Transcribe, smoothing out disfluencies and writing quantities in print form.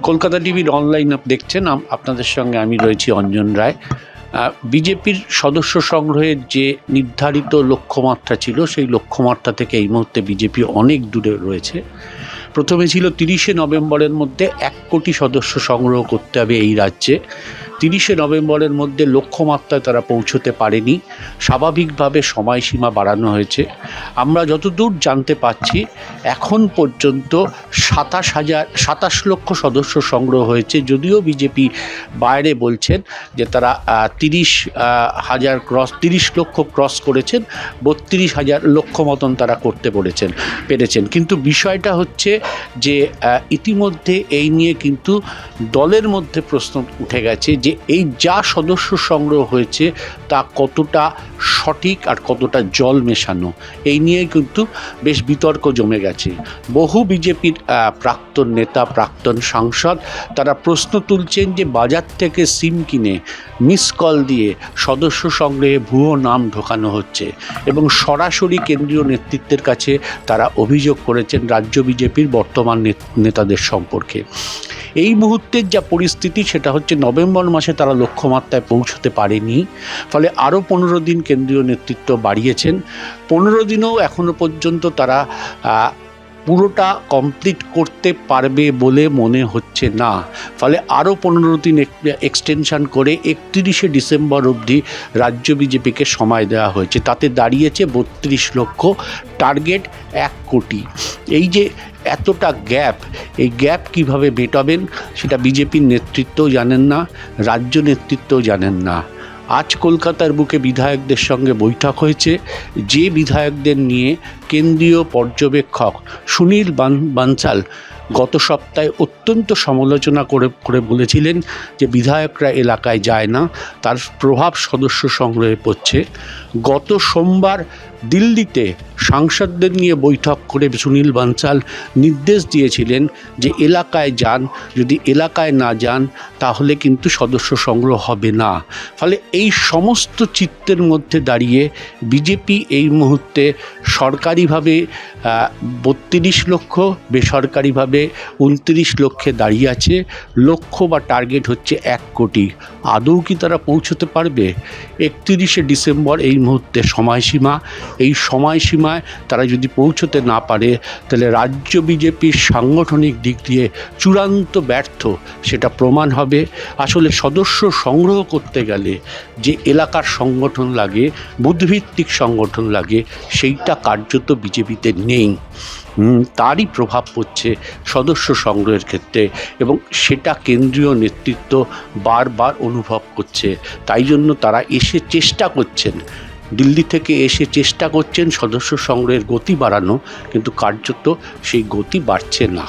কলকাতা টিভির অনলাইন দেখছেন, আপনাদের সঙ্গে আমি রয়েছি অঞ্জন রায়। বিজেপির সদস্য সংগ্রহের যে নির্ধারিত লক্ষ্যমাত্রা ছিল, সেই লক্ষ্যমাত্রা থেকে এই মুহূর্তে বিজেপি অনেক দূরে রয়েছে। প্রথমে ছিল 30শে নভেম্বরের মধ্যে 1 কোটি সদস্য সংগ্রহ করতে হবে এই রাজ্যে। 30শে নভেম্বরের মধ্যে লক্ষ্যমাত্রায় তারা পৌঁছতে পারেনি, স্বাভাবিকভাবে সময়সীমা বাড়ানো হয়েছে। আমরা যতদূর জানতে পাচ্ছি এখন পর্যন্ত 27 লক্ষ সদস্য সংগ্রহ হয়েছে, যদিও বিজেপি বাইরে বলছেন যে তারা 30 লক্ষ ক্রস করেছেন, 32 লক্ষ মতন তারা করতে পেরেছেন। কিন্তু বিষয়টা হচ্ছে যে ইতিমধ্যে এই নিয়ে কিন্তু দলের মধ্যে প্রশ্ন উঠে গেছে যে এই যা সদস্য সংগ্রহ হয়েছে তা কতটা সঠিক আর কতটা জল মেশানো, এই নিয়ে কিন্তু বেশ বিতর্ক জমে গেছে। বহু বিজেপির প্রাক্তন নেতা, প্রাক্তন সাংসদ তারা প্রশ্ন তুলছেন যে বাজার থেকে সিম কিনে মিস কল দিয়ে সদস্য সংগ্রহে ভুয়ো নাম ঢোকানো হচ্ছে এবং সরাসরি কেন্দ্রীয় নেতৃত্বের কাছে তারা অভিযোগ করেছেন রাজ্য বিজেপির বর্তমান নেতাদের সম্পর্কে। এই মুহূর্তের যা পরিস্থিতি সেটা হচ্ছে নভেম্বর মাসে তারা লক্ষ্যমাত্রায় পৌঁছতে পারেনি, ফলে আরও 15 দিন কেন্দ্রীয় নেতৃত্ব বাড়িয়েছেন। 15 দিনেও এখনও পর্যন্ত তারা পুরোটা কমপ্লিট করতে পারবে বলে মনে হচ্ছে না, ফলে আরও 15 দিন এক্সটেনশন করে 31শে ডিসেম্বর অবধি রাজ্য বিজেপিকে সময় দেওয়া হয়েছে। তাতে দাঁড়িয়েছে 32 লক্ষ, টার্গেট 1 কোটি। এই যে এতটা গ্যাপ, এই গ্যাপ কীভাবে মেটাবেন সেটা বিজেপির নেতৃত্বও জানেন না, রাজ্য নেতৃত্বও জানেন না। আজ কলকাতার বুকে বিধায়কদের সঙ্গে বৈঠক হয়েছে, যে বিধায়কদের নিয়ে কেন্দ্রীয় পর্যবেক্ষক সুনীল বানসাল গত সপ্তাহে অত্যন্ত সমালোচনা করে বলেছিলেন যে বিধায়করা এলাকায় যায় না, তার প্রভাব সদস্য সংগ্রহে পড়ছে। গত সোমবার দিল্লিতে সাংসদদের নিয়ে বৈঠক করে সুনীল বানসাল নির্দেশ দিয়েছিলেন যে এলাকায় যান, যদি এলাকায় না যান তাহলে কিন্তু সদস্য সংগ্রহ হবে না। ফলে এই সমস্ত চিত্রের মধ্যে দাঁড়িয়ে বিজেপি এই মুহূর্তে সরকারিভাবে 32 লক্ষ, বেসরকারিভাবে 29 লক্ষে দাঁড়িয়ে আছে। লক্ষ্য বা টার্গেট হচ্ছে 1 কোটি। আদৌ কি তারা পৌঁছতে পারবে? 31শে ডিসেম্বর এই মুহূর্তে সময়সীমা। এই সময়সীমায় তারা যদি পৌঁছতে না পারে তাহলে রাজ্য বিজেপির সাংগঠনিক দিক দিয়ে চূড়ান্ত ব্যর্থ সেটা প্রমাণ হবে। আসলে সদস্য সংগ্রহ করতে গেলে যে এলাকার সংগঠন লাগে, বুথভিত্তিক সংগঠন লাগে, সেইটা কার্যত বিজেপিতে নেই। তারই প্রভাব পড়ছে সদস্য সংগ্রহের ক্ষেত্রে এবং সেটা কেন্দ্রীয় নেতৃত্ব বারবার অনুভব করছে। তাই জন্য তারা চেষ্টা করছেন, দিল্লি থেকে এসে চেষ্টা করছেন সদস্য সংগ্রহের গতি বাড়ানো, কিন্তু কার্যত সেই গতি বাড়ছে না।